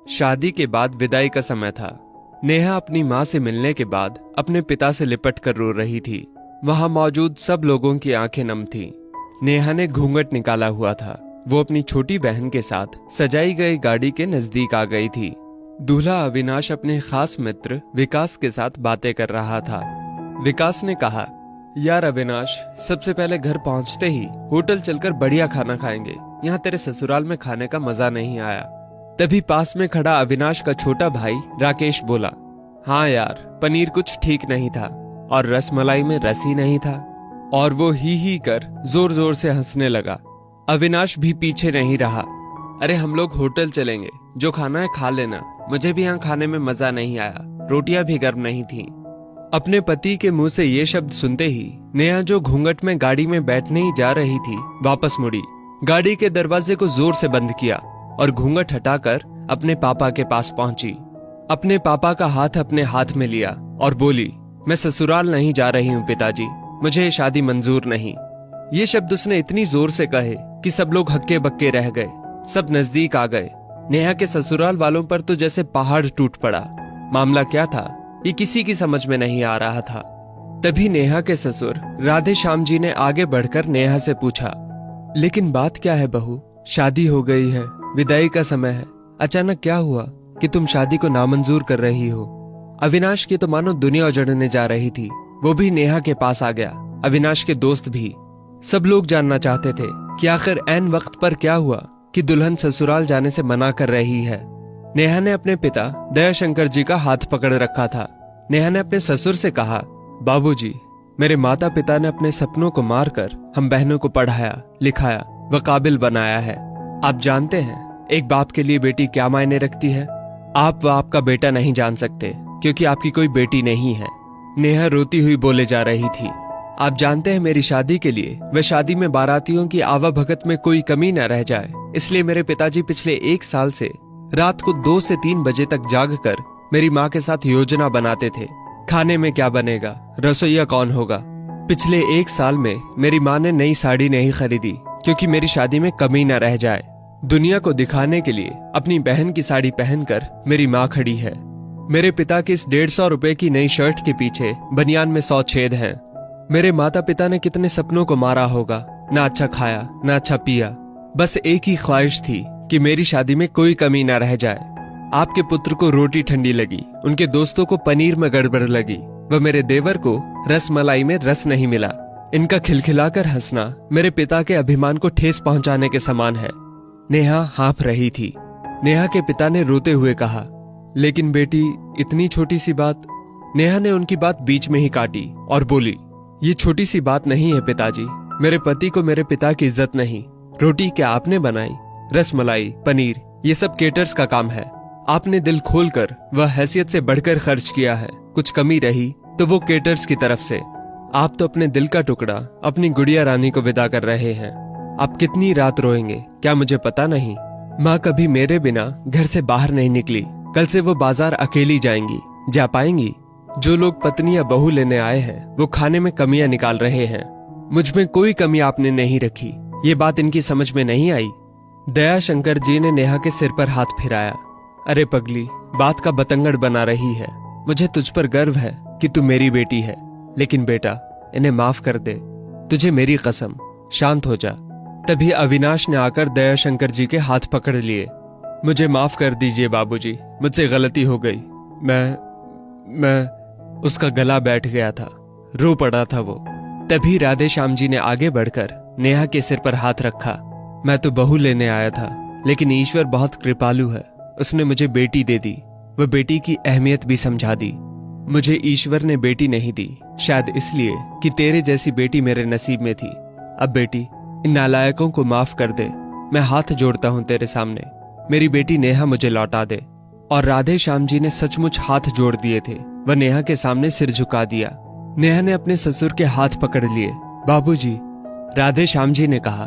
शादी के बाद विदाई का समय था। नेहा अपनी माँ से मिलने के बाद अपने पिता से लिपट कर रो रही थी। वहां मौजूद सब लोगों की आंखें नम थीं। नेहा ने घूंघट निकाला हुआ था। वो अपनी छोटी बहन के साथ सजाई गई गाड़ी के नजदीक आ गई थी। दूल्हा अविनाश अपने खास मित्र विकास के साथ बातें कर रहा था। विकास ने कहा, यार अविनाश, सबसे पहले घर पहुंचते ही होटल चलकर बढ़िया खाना खाएंगे। यहाँ तेरे ससुराल में खाने का मजा नहीं आया। तभी पास में खड़ा अविनाश का छोटा भाई राकेश बोला, हाँ यार, पनीर कुछ ठीक नहीं था और रसमलाई में रस ही नहीं था। और वो ही कर जोर जोर से हंसने लगा। अविनाश भी पीछे नहीं रहा। अरे हम लोग होटल चलेंगे, जो खाना है खा लेना, मुझे भी यहाँ खाने में मजा नहीं आया, रोटियां भी गर्म नहीं थी। अपने पति के मुंह से ये शब्द सुनते ही नेहा, जो घूंघट में गाड़ी में बैठने ही जा रही थी, वापस मुड़ी, गाड़ी के दरवाजे को जोर से बंद किया और घूंघट हटाकर अपने पापा के पास पहुंची। अपने पापा का हाथ अपने हाथ में लिया और बोली, मैं ससुराल नहीं जा रही हूँ पिताजी, मुझे शादी मंजूर नहीं। ये शब्द उसने इतनी जोर से कहे कि सब लोग हक्के बक्के रह गए। सब नजदीक आ गए। नेहा के ससुराल वालों पर तो जैसे पहाड़ टूट पड़ा। मामला क्या था, ये किसी की समझ में नहीं आ रहा था। तभी नेहा के ससुर राधे श्याम जी ने आगे बढ़कर नेहा से पूछा, लेकिन बात क्या है बहू? शादी हो गई है, विदाई का समय है, अचानक क्या हुआ कि तुम शादी को नामंजूर कर रही हो? अविनाश की तो मानो दुनिया उजड़ने जा रही थी। वो भी नेहा के पास आ गया, अविनाश के दोस्त भी। सब लोग जानना चाहते थे कि आखिर ऐन वक्त पर क्या हुआ कि दुल्हन ससुराल जाने से मना कर रही है। नेहा ने अपने पिता दयाशंकर जी का हाथ पकड़ रखा था। नेहा ने अपने ससुर से कहा, बाबूजी, मेरे माता पिता ने अपने सपनों को मारकर हम बहनों को पढ़ाया, लिखाया व काबिल बनाया है। आप जानते हैं एक बाप के लिए बेटी क्या मायने रखती है? आप व आपका बेटा नहीं जान सकते, क्योंकि आपकी कोई बेटी नहीं है। नेहा रोती हुई बोले जा रही थी, आप जानते हैं मेरी शादी के लिए व शादी में बारातियों की आवाभगत में कोई कमी न रह जाए, इसलिए मेरे पिताजी पिछले 1 साल से रात को 2 से 3 बजे तक जागकर मेरी माँ के साथ योजना बनाते थे। खाने में क्या बनेगा, रसोइया कौन होगा। पिछले 1 साल में मेरी माँ ने नई साड़ी नहीं खरीदी, क्योंकि मेरी शादी में कमी न रह जाए। दुनिया को दिखाने के लिए अपनी बहन की साड़ी पहनकर मेरी माँ खड़ी है। मेरे पिता की इस 150 रुपए की नई शर्ट के पीछे बनियान में 100 छेद हैं। मेरे माता पिता ने कितने सपनों को मारा होगा, ना अच्छा खाया ना अच्छा पिया, बस एक ही ख्वाहिश थी कि मेरी शादी में कोई कमी ना रह जाए। आपके पुत्र को रोटी ठंडी लगी, उनके दोस्तों को पनीर में गड़बड़ लगी व मेरे देवर को रसमलाई में रस नहीं मिला। इनका खिलखिलाकर हंसना मेरे पिता के अभिमान को ठेस पहुंचाने के समान है। नेहा हाँफ रही थी। नेहा के पिता ने रोते हुए कहा, लेकिन बेटी, इतनी छोटी सी बात। नेहा ने उनकी बात बीच में ही काटी और बोली, ये छोटी सी बात नहीं है पिताजी, मेरे पति को मेरे पिता की इज्जत नहीं। रोटी क्या आपने बनाई? रसमलाई, पनीर, ये सब केटर्स का काम है। आपने दिल खोलकर वह हैसियत से बढ़कर खर्च किया है। कुछ कमी रही तो वो केटर्स की तरफ से। आप तो अपने दिल का टुकड़ा अपनी गुड़िया रानी को विदा कर रहे हैं। आप कितनी रात रोएंगे क्या मुझे पता नहीं। माँ कभी मेरे बिना घर से बाहर नहीं निकली। कल से वो बाजार अकेली जाएंगी। जा पाएंगी? जो लोग पत्नी या बहू लेने आए हैं वो खाने में कमियां निकाल रहे हैं। मुझ में कोई कमी आपने नहीं रखी। ये बात इनकी समझ में नहीं आई। दयाशंकर जी ने नेहा के सिर पर हाथ फिराया। अरे पगली, बात का बतंगड़ बना रही है। मुझे तुझ पर गर्व है कि तू मेरी बेटी है, लेकिन बेटा, इन्हें माफ कर दे। तुझे मेरी कसम, शांत हो जा। तभी अविनाश ने आकर दयाशंकर जी के हाथ पकड़ लिए। मुझे माफ कर दीजिए बाबूजी, मुझसे गलती हो गई। मैं उसका गला बैठ गया था, रो पड़ा था वो। तभी राधे श्याम जी ने आगे बढ़कर नेहा के सिर पर हाथ रखा। मैं तो बहू लेने आया था, लेकिन ईश्वर बहुत कृपालु है, उसने मुझे बेटी दे दी। वह बेटी की अहमियत भी समझा दी। मुझे ईश्वर ने बेटी नहीं दी, शायद इसलिए कि तेरे जैसी बेटी मेरे नसीब में थी। अब बेटी, इन नालायकों को माफ कर दे। मैं हाथ जोड़ता हूँ तेरे सामने, मेरी बेटी नेहा मुझे लौटा दे। और राधे श्याम जी ने सचमुच हाथ जोड़ दिए थे। वह नेहा के सामने सिर झुका दिया। नेहा ने अपने ससुर के हाथ पकड़ लिए। बाबूजी, राधे श्याम जी ने कहा।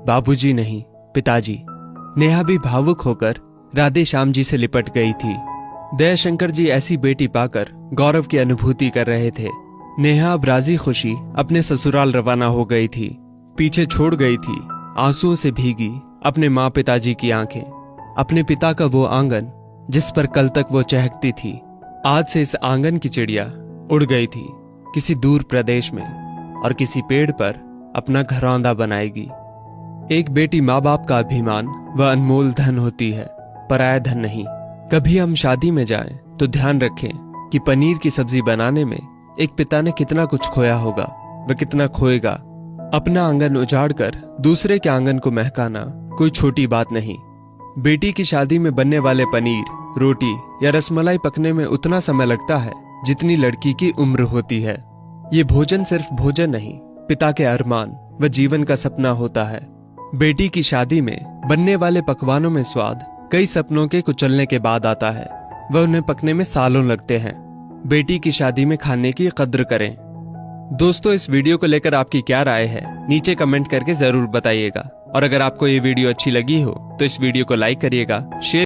बाबूजी नहीं, पिताजी। नेहा भी भावुक होकर राधे श्याम जी से लिपट गई थी। दयाशंकर जी ऐसी बेटी पाकर गौरव की अनुभूति कर रहे थे। नेहा अब राजी खुशी अपने ससुराल रवाना हो गई थी। पीछे छोड़ गई थी आंसुओं से भीगी अपने माँ पिताजी की आंखें, अपने पिता का वो आंगन जिस पर कल तक वो चहकती थी, आज से इस आंगन की चिड़िया उड़ गई थी किसी दूर प्रदेश में और किसी पेड़ पर अपना घरौंदा बनाएगी। एक बेटी माँ बाप का अभिमान व अनमोल धन होती है, पराया धन नहीं। कभी हम शादी में जाएं तो ध्यान रखें कि पनीर की सब्जी बनाने में एक पिता ने कितना कुछ खोया होगा व कितना खोएगा। अपना आंगन उजाड़कर दूसरे के आंगन को महकाना कोई छोटी बात नहीं। बेटी की शादी में बनने वाले पनीर, रोटी या रसमलाई पकने में उतना समय लगता है जितनी लड़की की उम्र होती है। ये भोजन सिर्फ भोजन नहीं, पिता के अरमान व जीवन का सपना होता है। बेटी की शादी में बनने वाले पकवानों में स्वाद कई सपनों के कुचलने के बाद आता है वह उन्हें पकने में सालों लगते हैं। बेटी की शादी में खाने की कद्र करें। दोस्तों, इस वीडियो को लेकर आपकी क्या राय है नीचे कमेंट करके जरूर बताइएगा। और अगर आपको ये वीडियो अच्छी लगी हो तो इस वीडियो को लाइक करिएगा, शेयर